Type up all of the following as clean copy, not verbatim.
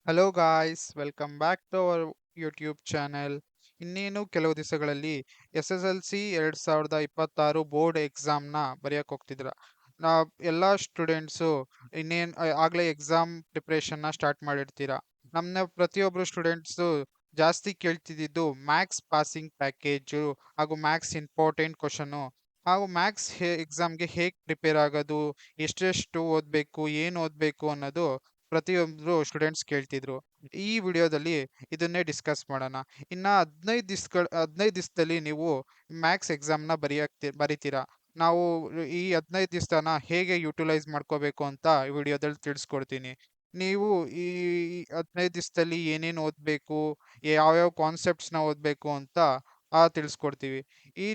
Hello guys, welcome back to our YouTube channel. ಇನ್ನೇನು ಕೆಲವು ದಿವಸಗಳಲ್ಲಿ SSLC 2026 ಬೋರ್ಡ್ ಎಕ್ಸಾಮ್ನ ಬರೆಯಕ್ಕೆ ಹೋಗ್ತಿದ್ರ. ನಾ ಎಲ್ಲ ಸ್ಟೂಡೆಂಟ್ಸು ಇನ್ನೇನು ಆಗಲೇ ಎಕ್ಸಾಮ್ ಪ್ರಿಪ್ರೇಷನ್ನ ಸ್ಟಾರ್ಟ್ ಮಾಡಿರ್ತೀರ. ನಮ್ಮನ್ನ ಪ್ರತಿಯೊಬ್ಬರು ಸ್ಟೂಡೆಂಟ್ಸು ಜಾಸ್ತಿ ಕೇಳ್ತಿದ್ದು ಮ್ಯಾಥ್ಸ್ ಪಾಸಿಂಗ್ ಪ್ಯಾಕೇಜು ಹಾಗೂ ಮ್ಯಾಥ್ಸ್ ಇಂಪಾರ್ಟೆಂಟ್ ಕ್ವಶನು ಹಾಗೂ ಮ್ಯಾಥ್ಸ್ ಎಕ್ಸಾಮ್ಗೆ ಹೇಗೆ ಪ್ರಿಪೇರ್ ಆಗೋದು, ಎಷ್ಟೆಷ್ಟು ಓದಬೇಕು, ಏನು ಓದಬೇಕು ಅನ್ನೋದು ಪ್ರತಿಯೊಂದು ಸ್ಟೂಡೆಂಟ್ಸ್ ಕೇಳ್ತಿದ್ರು. ಈ ವಿಡಿಯೋದಲ್ಲಿ ಇದನ್ನೇ ಡಿಸ್ಕಸ್ ಮಾಡೋಣ. ಇನ್ನ 15 ದಿವಸದಲ್ಲಿ ನೀವು ಮ್ಯಾಥ್ಸ್ ಎಕ್ಸಾಮ್ನ ಬರಿತೀರಾ. ನಾವು ಈ 15 ದಿವಸನ ಹೇಗೆ ಯುಟಿಲೈಸ್ ಮಾಡ್ಕೋಬೇಕು ಅಂತ ಈ ವಿಡಿಯೋದಲ್ಲಿ ತಿಳಿಸ್ಕೊಡ್ತೀನಿ. ನೀವು ಈ 15 ದಿವಸದಲ್ಲಿ ಏನೇನು ಓದಬೇಕು, ಯಾವ್ಯಾವ ಕಾನ್ಸೆಪ್ಟ್ಸ್ನ ಓದಬೇಕು ಅಂತ ತಿಳಿಸ್ಕೊಡ್ತೀವಿ.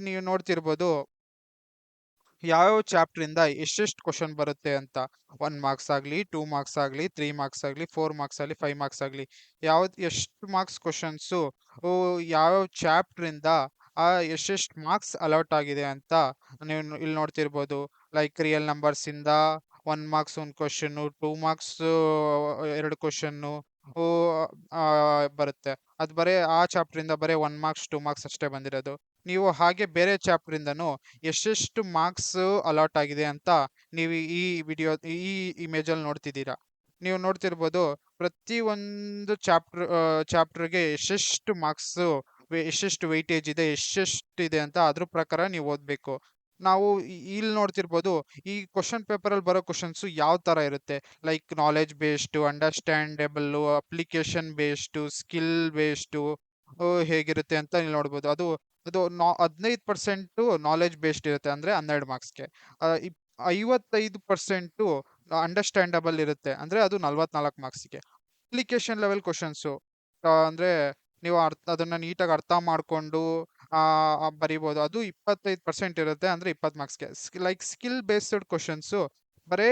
ನೀವು ನೋಡ್ತಿರ್ಬೋದು ಯಾವ್ಯಾವ ಚಾಪ್ಟರ್ ಇಂದ ಎಷ್ಟೆಷ್ಟು ಕ್ವಶನ್ ಬರುತ್ತೆ ಅಂತ. 1 ಮಾರ್ಕ್ಸ್ ಆಗಲಿ, 2 ಮಾರ್ಕ್ಸ್ ಆಗಲಿ, 3 ಮಾರ್ಕ್ಸ್ ಆಗಲಿ, 4 ಮಾರ್ಕ್ಸ್ ಆಗಲಿ, 5 ಮಾರ್ಕ್ಸ್ ಆಗಲಿ, ಎಷ್ಟು ಮಾರ್ಕ್ಸ್ ಕ್ವಶನ್ಸು ಯಾವ್ಯಾವ ಚಾಪ್ಟರ್ ಇಂದ ಎಷ್ಟೆಷ್ಟು ಮಾರ್ಕ್ಸ್ ಅಲಾಟ್ ಆಗಿದೆ ಅಂತ ನೀವು ಇಲ್ಲಿ ನೋಡ್ತಿರ್ಬೋದು. ಲೈಕ್ ರಿಯಲ್ ನಂಬರ್ಸ್ ಇಂದ 1 ಮಾರ್ಕ್ಸ್ 1 ಕ್ವಶನ್, 2 ಮಾರ್ಕ್ಸ್ 2 ಕ್ವಶನ್ ಬರುತ್ತೆ. ಅದು ಬರೀ ಆ ಚಾಪ್ಟರ್ ಇಂದ ಬರೀ 1 ಮಾರ್ಕ್ಸ್ 2 ಮಾರ್ಕ್ಸ್ ಅಷ್ಟೇ ಬಂದಿರೋದು. ನೀವು ಹಾಗೆ ಬೇರೆ ಚಾಪ್ಟರ್ ಇಂದನೂ ಎಷ್ಟೆಷ್ಟು ಮಾರ್ಕ್ಸ್ ಅಲಾಟ್ ಆಗಿದೆ ಅಂತ ನೀವು ಈ ಇಮೇಜ್ ಅಲ್ಲಿ ನೋಡ್ತಿದ್ದೀರಾ. ನೀವು ನೋಡ್ತಿರ್ಬೋದು ಪ್ರತಿ ಒಂದು ಚಾಪ್ಟರ್ಗೆ ಎಷ್ಟೆಷ್ಟು ಮಾರ್ಕ್ಸ್, ಎಷ್ಟೆಷ್ಟು ವೆಯ್ಟೇಜ್ ಇದೆ, ಎಷ್ಟೆಷ್ಟು ಇದೆ ಅಂತ ಅದ್ರ ಪ್ರಕಾರ ನೀವು ಓದ್ಬೇಕು. ನಾವು ಇಲ್ಲಿ ನೋಡ್ತಿರ್ಬೋದು ಈ ಕ್ವಶನ್ ಪೇಪರ್ ಅಲ್ಲಿ ಬರೋ ಕ್ವಶನ್ಸ್ ಯಾವ ತರ ಇರುತ್ತೆ. Like knowledge based, understandable, application based, skill based ಹೇಗಿರುತ್ತೆ ಅಂತ ಇಲ್ಲಿ ನೋಡ್ಬೋದು. ಅದು ಅದು 15% ನಾಲೆಜ್ ಬೇಸ್ಡ್ ಇರುತ್ತೆ, ಅಂದ್ರೆ 12 ಮಾರ್ಕ್ಸ್ಗೆ. 55% ಅಂಡರ್ಸ್ಟ್ಯಾಂಡಬಲ್ ಇರುತ್ತೆ, ಅಂದ್ರೆ ಅದು 44 ಮಾರ್ಕ್ಸ್ಗೆ. ಅಪ್ಲಿಕೇಶನ್ ಲೆವೆಲ್ ಕ್ವಶನ್ಸು ಅಂದ್ರೆ ನೀವು ಅದನ್ನ ನೀಟಾಗಿ ಅರ್ಥ ಮಾಡ್ಕೊಂಡು ಬರಿಬೋದು. ಅದು 25% ಇರುತ್ತೆ, ಅಂದ್ರೆ 20 ಮಾರ್ಕ್ಸ್ಗೆ. ಲೈಕ್ ಸ್ಕಿಲ್ ಬೇಸ್ಡ್ ಕ್ವಶನ್ಸು ಬರೇ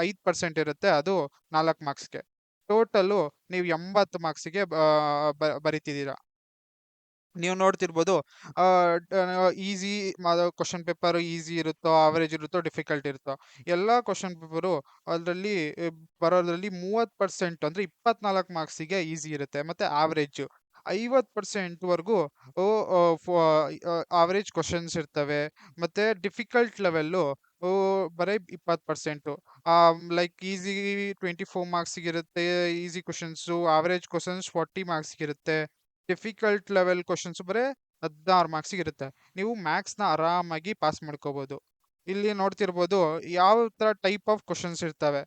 5% ಇರುತ್ತೆ, ಅದು 4 ಮಾರ್ಕ್ಸ್ಗೆ. ಟೋಟಲು ನೀವು 80 ಮಾರ್ಕ್ಸ್ಗೆ ಬರಿತಿದ್ದೀರಾ. ನೀವು ನೋಡ್ತಿರ್ಬೋದು ಈಸಿ ಕ್ವಶನ್ ಪೇಪರ್ ಈಸಿ ಇರುತ್ತೋ, ಆವರೇಜ್ ಇರುತ್ತೋ, ಡಿಫಿಕಲ್ಟ್ ಇರುತ್ತೋ, ಎಲ್ಲ ಕ್ವಶನ್ ಪೇಪರು ಅದರಲ್ಲಿ ಬರೋದ್ರಲ್ಲಿ 30% ಅಂದ್ರೆ 24 ಮಾರ್ಕ್ಸಿಗೆ ಈಸಿ ಇರುತ್ತೆ, ಮತ್ತೆ ಆವರೇಜ್ 50% ವರೆಗೂ ಆವರೇಜ್ ಕ್ವಶನ್ಸ್ ಇರ್ತವೆ. ಮತ್ತೆ ಡಿಫಿಕಲ್ಟ್ ಲೆವೆಲ್ಲು ಬರೀ 20%. ಲೈಕ್ ಈಸಿ 24 ಮಾರ್ಕ್ಸಿಗೆ ಇರುತ್ತೆ ಈಸಿ ಕ್ವಶನ್ಸು, ಆವರೇಜ್ ಕ್ವಶನ್ಸ್ 40 ಮಾರ್ಕ್ಸ್ಗೆ ಇರುತ್ತೆ, ಡಿಫಿಕಲ್ಟ್ ಲೆವೆಲ್ ಕ್ವಶನ್ಸ್ ಬರೀ 16 ಮಾರ್ಕ್ಸ್ಗೆ ಇರುತ್ತೆ. ನೀವು ಮ್ಯಾಥ್ಸ್ನ ಆರಾಮಾಗಿ ಪಾಸ್ ಮಾಡ್ಕೋಬಹುದು. ಇಲ್ಲಿ ನೋಡ್ತಿರ್ಬೋದು ಯಾವ ತರ ಟೈಪ್ ಆಫ್ ಕ್ವಶನ್ಸ್ ಇರ್ತವೆ.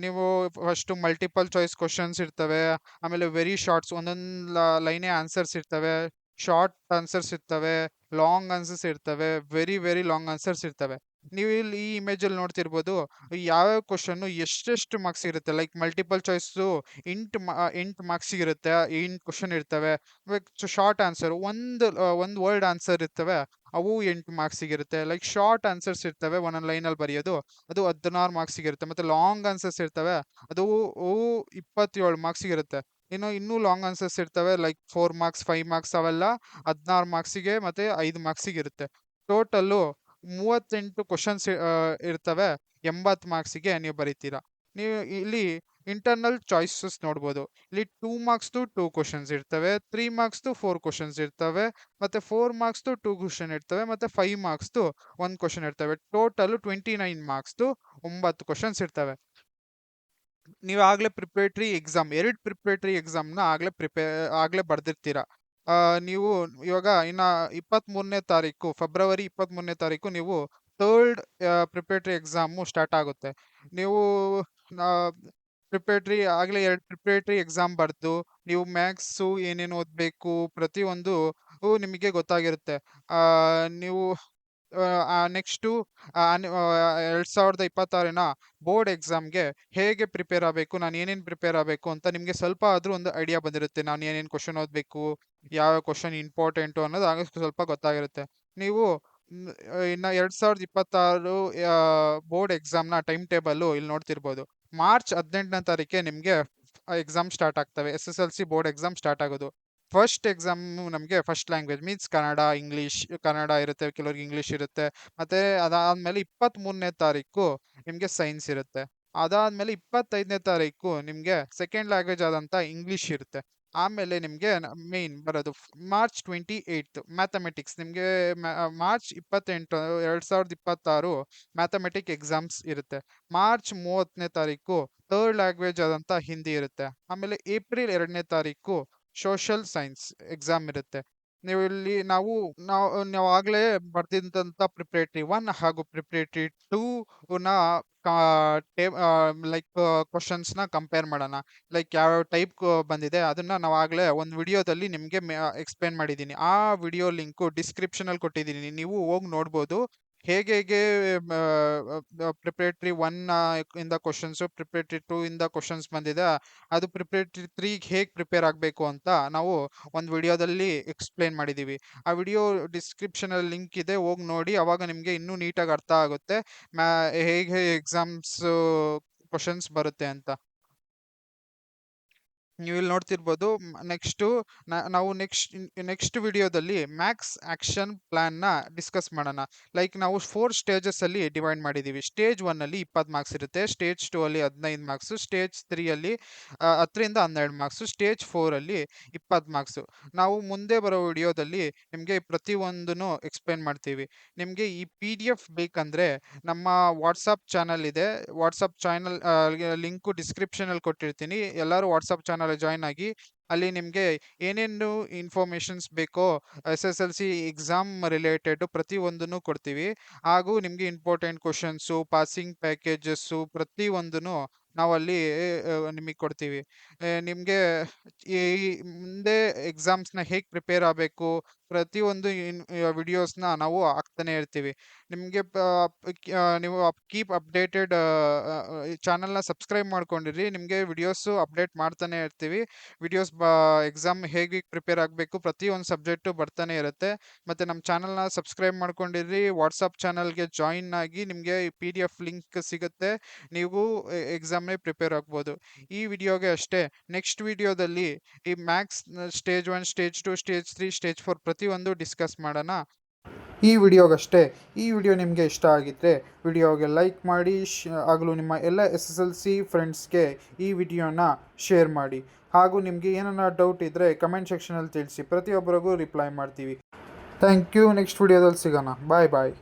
ನೀವು ಫಸ್ಟ್ ಮಲ್ಟಿಪಲ್ ಚಾಯ್ಸ್ ಕ್ವಶನ್ಸ್ ಇರ್ತವೆ, ಆಮೇಲೆ ವೆರಿ ಶಾರ್ಟ್ಸ್, ಒಂದೊಂದು ಲೈನೇ ಆನ್ಸರ್ಸ್ ಇರ್ತವೆ, ಶಾರ್ಟ್ ಆನ್ಸರ್ಸ್ ಇರ್ತವೆ, ಲಾಂಗ್ ಆನ್ಸರ್ಸ್ ಇರ್ತವೆ, ವೆರಿ ವೆರಿ ಲಾಂಗ್ ಆನ್ಸರ್ಸ್ ಇರ್ತವೆ. ನೀವು ಇಲ್ಲಿ ಈ ಇಮೇಜ್ ಅಲ್ಲಿ ನೋಡ್ತಿರ್ಬೋದು ಯಾವ್ಯಾವ ಕ್ವಶನ್ ಎಷ್ಟೆಷ್ಟು ಮಾರ್ಕ್ಸ್ ಇರುತ್ತೆ. ಲೈಕ್ ಮಲ್ಟಿಪಲ್ ಚಾಯ್ಸು 8 ಮಾರ್ಕ್ಸ್ ಇರುತ್ತೆ, 8 ಕ್ವಶನ್ ಇರ್ತವೆ. ಶಾರ್ಟ್ ಆನ್ಸರ್ ಒಂದು ವರ್ಡ್ ಆನ್ಸರ್ ಇರ್ತವೆ, ಅವು 8 ಮಾರ್ಕ್ಸಿಗೆ ಇರುತ್ತೆ. ಲೈಕ್ ಶಾರ್ಟ್ ಆನ್ಸರ್ಸ್ ಇರ್ತವೆ, ಒಂದೊಂದು ಲೈನ್ ಅಲ್ಲಿ ಬರೆಯೋದು, ಅದು 16 ಮಾರ್ಕ್ಸಿಗೆ ಇರುತ್ತೆ. ಮತ್ತೆ ಲಾಂಗ್ ಆನ್ಸರ್ಸ್ ಇರ್ತವೆ, ಅದು ಅವು 27 ಮಾರ್ಕ್ಸಿಗೆ ಇರುತ್ತೆ. ಇನ್ನೂ ಲಾಂಗ್ ಆನ್ಸರ್ಸ್ ಇರ್ತವೆ, ಲೈಕ್ 4 ಮಾರ್ಕ್ಸ್ 5 ಮಾರ್ಕ್ಸ್, ಅವೆಲ್ಲ 16 ಮಾರ್ಕ್ಸಿಗೆ ಮತ್ತೆ 5 ಮಾರ್ಕ್ಸಿಗೆ ಇರುತ್ತೆ. ಟೋಟಲ್ಲು 38 ಕ್ವಶನ್ಸ್ ಇರ್ತವೆ, 80 ಮಾರ್ಕ್ಸಿಗೆ ನೀವು ಬರೀತೀರಾ. ನೀವು ಇಲ್ಲಿ ಇಂಟರ್ನಲ್ ಚಾಯ್ಸಸ್ ನೋಡ್ಬೋದು. ಇಲ್ಲಿ 2 ಮಾರ್ಕ್ಸ್ದು 2 ಕ್ವಶನ್ಸ್ ಇರ್ತವೆ, 3 ಮಾರ್ಕ್ಸ್ದು 4 ಕ್ವಶನ್ಸ್ ಇರ್ತವೆ, ಮತ್ತೆ 4 ಮಾರ್ಕ್ಸ್ದು 2 ಕ್ವಶನ್ ಇರ್ತವೆ, ಮತ್ತೆ 5 ಮಾರ್ಕ್ಸ್ದು 1 ಕ್ವಶನ್ ಇರ್ತವೆ. ಟೋಟಲ್ 29 ಮಾರ್ಕ್ಸ್ದು 9 ಕ್ವಶನ್ಸ್ ಇರ್ತವೆ. ನೀವು ಆಗ್ಲೇ ಪ್ರಿಪರೇಟರಿ ಎಕ್ಸಾಮ್, 2 ಪ್ರಿಪರೇಟರಿ ಎಕ್ಸಾಮ್ನ ಆಗ್ಲೇ ಬರ್ದಿರ್ತೀರಾ. ನೀವು ಇವಾಗ ಇನ್ನ 23ನೇ ತಾರೀಕು, ಫೆಬ್ರವರಿ 23ನೇ ತಾರೀಕು ನೀವು ಥರ್ಡ್ ಪ್ರಿಪರೇಟರಿ ಎಕ್ಸಾಮು ಸ್ಟಾರ್ಟ್ ಆಗುತ್ತೆ. ನೀವು ಆಗ್ಲೇ 2 ಪ್ರಿಪರೇಟರಿ ಎಕ್ಸಾಮ್ ಬರ್ದು ನೀವು ಮ್ಯಾಥ್ಸು ಏನೇನು ಓದ್ಬೇಕು ಪ್ರತಿಯೊಂದು ನಿಮಗೆ ಗೊತ್ತಾಗಿರುತ್ತೆ. ನೀವು ನೆಕ್ಸ್ಟು 2026ನ ಬೋರ್ಡ್ ಎಕ್ಸಾಮ್ಗೆ ಹೇಗೆ ಪ್ರಿಪೇರ್ ಆಗಬೇಕು, ನಾನು ಏನೇನು ಪ್ರಿಪೇರ್ ಆಗಬೇಕು ಅಂತ ನಿಮಗೆ ಸ್ವಲ್ಪ ಆದ್ರೂ ಒಂದು ಐಡಿಯಾ ಬಂದಿರುತ್ತೆ. ನಾನು ಏನೇನು ಕ್ವಶನ್ ಓದಬೇಕು, ಯಾವ ಕ್ವಶನ್ ಇಂಪಾರ್ಟೆಂಟು ಅನ್ನೋದು ಆಗ ಸ್ವಲ್ಪ ಗೊತ್ತಾಗಿರುತ್ತೆ. ನೀವು ಇನ್ನ 2026 ಬೋರ್ಡ್ ಎಕ್ಸಾಮ್ನ ಟೈಮ್ ಟೇಬಲ್ಲು ಇಲ್ಲಿ ನೋಡ್ತಿರ್ಬೋದು. ಮಾರ್ಚ್ 18ನೇ ತಾರೀಕೆ ನಿಮಗೆ ಎಕ್ಸಾಮ್ ಸ್ಟಾರ್ಟ್ ಆಗ್ತವೆ. SSLC ಬೋರ್ಡ್ ಎಕ್ಸಾಮ್ ಸ್ಟಾರ್ಟ್ ಆಗೋದು. ಫಸ್ಟ್ ಎಕ್ಸಾಮ್ ನಮಗೆ first language means Kannada, English. Kannada ಇರುತ್ತೆ, ಕೆಲವ್ರಿಗೆ ಇಂಗ್ಲಿಷ್ ಇರುತ್ತೆ. ಮತ್ತೆ ಅದಾದ್ಮೇಲೆ 23ನೇ ತಾರೀಕು ನಿಮಗೆ ಸೈನ್ಸ್ ಇರುತ್ತೆ. ಅದಾದ್ಮೇಲೆ 25ನೇ ತಾರೀಕು ನಿಮ್ಗೆ ಸೆಕೆಂಡ್ ಲ್ಯಾಂಗ್ವೇಜ್ ಆದಂತ ಇಂಗ್ಲಿಷ್ ಇರುತ್ತೆ. ಆಮೇಲೆ ನಿಮ್ಗೆ ಮೇನ್ ಬರೋದು ಮಾರ್ಚ್ 28 ಮ್ಯಾಥಮೆಟಿಕ್ಸ್ ನಿಮ್ಗೆ ಮಾರ್ಚ್ 28 2026 ಮ್ಯಾಥಮೆಟಿಕ್ ಎಕ್ಸಾಮ್ಸ್ ಇರುತ್ತೆ. ಮಾರ್ಚ್ 30ನೇ ತಾರೀಕು ಥರ್ಡ್ ಲ್ಯಾಂಗ್ವೇಜ್ ಆದಂತ ಹಿಂದಿ ಇರುತ್ತೆ. ಆಮೇಲೆ ಏಪ್ರಿಲ್ 2ನೇ ತಾರೀಕು ಸೋಷಿಯಲ್ ಸೈನ್ಸ್ ಎಕ್ಸಾಮ್ ಇರುತ್ತೆ. ನೀವು ಇಲ್ಲಿ ನಾವು ಆಗ್ಲೇ ಬರ್ದಿದ್ದಂತ ಪ್ರಿಪರೇಟರಿ 1 ಹಾಗೂ ಪ್ರಿಪರೇಟರಿ 2 ನ ಲೈಕ್ ಕ್ವಶನ್ಸ್‌ನ ಕಂಪೇರ್ ಮಾಡೋಣ. ಲೈಕ್ ಯಾವ್ಯಾವ ಟೈಪ್ ಬಂದಿದೆ ಅದನ್ನ ನಾವು ಆಗ್ಲೇ ಒಂದು ವಿಡಿಯೋದಲ್ಲಿ ನಿಮ್ಗೆ ಎಕ್ಸ್‌ಪ್ಲೇನ್ ಮಾಡಿದ್ದೀನಿ. ಆ ವಿಡಿಯೋ ಲಿಂಕು ಡಿಸ್ಕ್ರಿಪ್ಷನಲ್ಲಿ ಕೊಟ್ಟಿದ್ದೀನಿ. ನೀವು ಹೋಗಿ ನೋಡ್ಬೋದು. ಹೇಗೆ ಪ್ರಿಪರೇಟರಿ 1 ಇಂದ ಕ್ವಶನ್ಸು, ಪ್ರಿಪರೇಟರಿ 2 ಇಂದ ಕ್ವಶನ್ಸ್ ಬಂದಿದೆ, ಅದು ಪ್ರಿಪರೇಟರಿ 3 ಹೇಗೆ ಪ್ರಿಪೇರ್ ಆಗಬೇಕು ಅಂತ ನಾವು ಒಂದು ವಿಡಿಯೋದಲ್ಲಿ ಎಕ್ಸ್‌ಪ್ಲೇನ್ ಮಾಡಿದ್ದೀವಿ. ಆ ವಿಡಿಯೋ ಡಿಸ್ಕ್ರಿಪ್ಷನಲ್ಲಿ ಲಿಂಕ್ ಇದೆ, ಹೋಗಿ ನೋಡಿ. ಅವಾಗ ನಿಮ್ಗೆ ಇನ್ನೂ ನೀಟಾಗಿ ಅರ್ಥ ಆಗುತ್ತೆ ಮ್ಯಾ ಹೇಗೆ ಎಕ್ಸಾಮ್ಸ್ ಕ್ವಶನ್ಸ್ ಬರುತ್ತೆ ಅಂತ. ನೀವಿಲ್ಲಿ ನೋಡ್ತಿರ್ಬೋದು. ನೆಕ್ಸ್ಟು ನಾವು ನೆಕ್ಸ್ಟ್ ವಿಡಿಯೋದಲ್ಲಿ ಮ್ಯಾಥ್ಸ್ ಆಕ್ಷನ್ ಪ್ಲಾನ್ನ ಡಿಸ್ಕಸ್ ಮಾಡೋಣ. ಲೈಕ್ ನಾವು 4 ಸ್ಟೇಜಸ್ ಅಲ್ಲಿ ಡಿವೈಡ್ ಮಾಡಿದ್ದೀವಿ. ಸ್ಟೇಜ್ 1 ಅಲ್ಲಿ 20 ಮಾರ್ಕ್ಸ್ ಇರುತ್ತೆ, ಸ್ಟೇಜ್ 2 ಅಲ್ಲಿ 15 ಮಾರ್ಕ್ಸ್, ಸ್ಟೇಜ್ 3 ಅಲ್ಲಿ 10 ರಿಂದ 12 ಮಾರ್ಕ್ಸ್, ಸ್ಟೇಜ್ 4 ಅಲ್ಲಿ 20 ಮಾರ್ಕ್ಸ್. ನಾವು ಮುಂದೆ ಬರೋ ವಿಡಿಯೋದಲ್ಲಿ ನಿಮಗೆ ಪ್ರತಿಯೊಂದನ್ನು ಎಕ್ಸ್‌ಪ್ಲೇನ್ ಮಾಡ್ತೀವಿ. ನಿಮಗೆ ಈ PDF ಬೇಕಂದ್ರೆ ನಮ್ಮ ವಾಟ್ಸಪ್ ಚಾನಲ್ ಇದೆ. ವಾಟ್ಸಪ್ ಚಾನಲ್ ಲಿಂಕು ಡಿಸ್ಕ್ರಿಪ್ಷನಲ್ಲಿ ಕೊಟ್ಟಿರ್ತೀನಿ. ಎಲ್ಲರೂ ವಾಟ್ಸಪ್ ಚಾನಲ್ ಜಾಯಿನ್ ಆಗಿ ಅಲ್ಲಿ ನಿಮ್ಗೆ ಏನೇನು ಇನ್ಫಾರ್ಮೇಷನ್ಸ್ ಬೇಕೋ SSLC ಎಕ್ಸಾಮ್ ರಿಲೇಟೆಡ್ ಪ್ರತಿಯೊಂದನ್ನು ಕೊಡ್ತೀವಿ. ಹಾಗೂ ನಿಮ್ಗೆ ಇಂಪಾರ್ಟೆಂಟ್ ಕ್ವಶನ್ಸು, ಪಾಸಿಂಗ್ ಪ್ಯಾಕೇಜಸ್ಸು ಪ್ರತಿಯೊಂದನ್ನು ನಾವಲ್ಲಿ ನಿಮಗೆ ಕೊಡ್ತೀವಿ. ನಿಮ್ಗೆ ಈ ಮುಂದೆ ಎಕ್ಸಾಮ್ಸ್‌ನ ಹೇಗೆ ಪ್ರಿಪೇರ್ ಆಗ್ಬೇಕು ಪ್ರತಿಯೊಂದು ವಿಡಿಯೋಸ್‌ನ ನಾವು ಹಾಕ್ತಾನೆ ಇರ್ತೀವಿ. ನಿಮ್ಗೆ ನೀವು ಕೀಪ್ ಅಪ್ಡೇಟೆಡ್ ಈ ಚಾನಲ್‌ನ ಸಬ್ಸ್ಕ್ರೈಬ್ ಮಾಡ್ಕೊಂಡಿರಿ. ನಿಮ್ಗೆ ವಿಡಿಯೋಸು ಅಪ್ಡೇಟ್ ಮಾಡ್ತಾನೆ ಇರ್ತೀವಿ. ವಿಡಿಯೋಸ್ ಎಕ್ಸಾಮ್ ಹೇಗೆ ಪ್ರಿಪೇರ್ ಆಗಬೇಕು ಪ್ರತಿಯೊಂದು ಸಬ್ಜೆಕ್ಟು ಬರ್ತಾನೆ ಇರುತ್ತೆ. ಮತ್ತೆ ನಮ್ಮ ಚಾನಲ್‌ನ ಸಬ್ಸ್ಕ್ರೈಬ್ ಮಾಡ್ಕೊಂಡಿರಿ. ವಾಟ್ಸಪ್ ಚಾನಲ್‌ಗೆ ಜಾಯಿನ್ ಆಗಿ ನಿಮ್ಗೆ PDF ಲಿಂಕ್ ಸಿಗುತ್ತೆ. ನೀವು ಎಕ್ಸಾಮ್‌ಗೆ ಪ್ರಿಪೇರ್ ಆಗ್ಬೋದು. ಈ ವಿಡಿಯೋಗೆ ಅಷ್ಟೇ. ನೆಕ್ಸ್ಟ್ ವಿಡಿಯೋದಲ್ಲಿ ಈ maths stage 1, stage 2, stage 3, stage 4 ಪ್ರತಿಯೊಂದು ಡಿಸ್ಕಸ್ ಮಾಡೋಣ. ಈ ವಿಡಿಯೋಗಷ್ಟೇ. ಈ ವಿಡಿಯೋ ನಿಮಗೆ ಇಷ್ಟ ಆಗಿದ್ದರೆ ವಿಡಿಯೋಗೆ ಲೈಕ್ ಮಾಡಿ, ಆಗಲೂ ನಿಮ್ಮ ಎಲ್ಲ SSLC ಫ್ರೆಂಡ್ಸ್ಗೆ ಈ ವಿಡಿಯೋನ ಶೇರ್ ಮಾಡಿ. ಹಾಗೂ ನಿಮಗೆ ಏನಾರ ಡೌಟ್ ಇದ್ದರೆ ಕಮೆಂಟ್ ಸೆಕ್ಷನಲ್ಲಿ ತಿಳಿಸಿ. ಪ್ರತಿಯೊಬ್ಬರಿಗೂ ರಿಪ್ಲೈ ಮಾಡ್ತೀವಿ. Thank you. ನೆಕ್ಸ್ಟ್ ವಿಡಿಯೋದಲ್ಲಿ ಸಿಗೋಣ. ಬಾಯ್ ಬಾಯ್.